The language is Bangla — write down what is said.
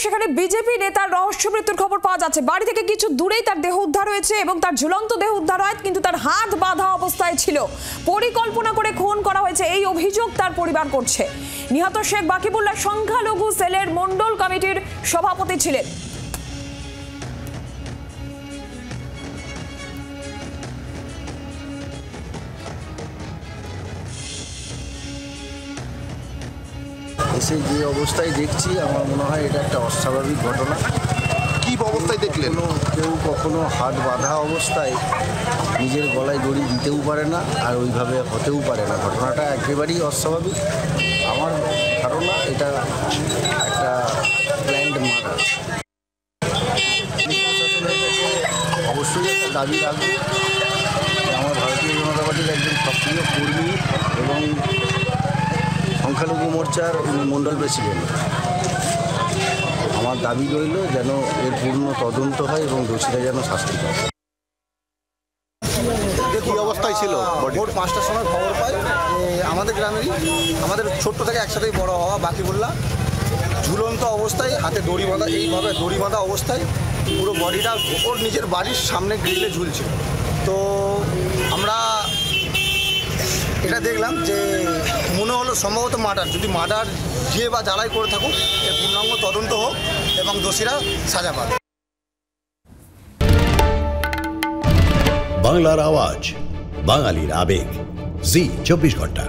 সেখানে বিজেপি নেতার রহস্য মৃত্যুর খবর পাওয়া যাচ্ছে। বাড়ি থেকে কিছু দূরেই তার দেহ উদ্ধার হয়েছে এবং তার ঝুলন্ত দেহ উদ্ধার হয়, কিন্তু তার হাত বাঁধা অবস্থায় ছিল। পরিকল্পনা করে খুন করা হয়েছে এই অভিযোগ তার পরিবার করছে। নিহত শেখ বাকিবুল্লাহ সংখ্যালঘু সেলের মন্ডল কমিটির সভাপতি ছিলেন। এসে যে অবস্থায় দেখছি আমার মনে হয় এটা একটা অস্বাভাবিক ঘটনা। কি অবস্থায় দেখলেন? কেউ কখনো হাত বাঁধা অবস্থায় নিজের গলায় দড়ি দিতেও পারে না, আর ওইভাবে হতেও পারে না। ঘটনাটা একেবারেই অস্বাভাবিক। আমার ধারণা এটা একটা প্ল্যান্ড মার্ডার। অবশ্যই একটা দাবি রাখবে। আমার ভারতীয় জনতা পার্টির একজন সক্রিয় কর্মী এবং সংখ্যালঘু মোর্চার মণ্ডল প্রেসিডেন্ট। আমার দাবি রইল যেন এর পূর্ণ তদন্ত হয় এবং দোষীরা যেন শাস্তি পায়। কি অবস্থায় ছিল? ভোর 5টার সময় খবর পাই যে আমাদের গ্রামেরই, আমাদের ছোট্ট থেকে একসাথেই বড় হওয়া বাকিবুল্লাহ ঝুলন্ত অবস্থায়, হাতে দড়ি বাঁধা, এইভাবে দড়ি বাঁধা অবস্থায় পুরো বডিটা ওর নিজের বাড়ির সামনে গ্রিলে ঝুলছিল। তো আমরা এটা দেখলাম যে মনে হলো সম্ভবত মার্ডার। যদি মার্ডার যে বা যারাই করে থাকুক এর পূর্ণাঙ্গ তদন্ত হোক এবং দোষীরা সাজা পাবে। বাংলার আওয়াজ, বাঙালির আবেগ, জি 24 ঘন্টা।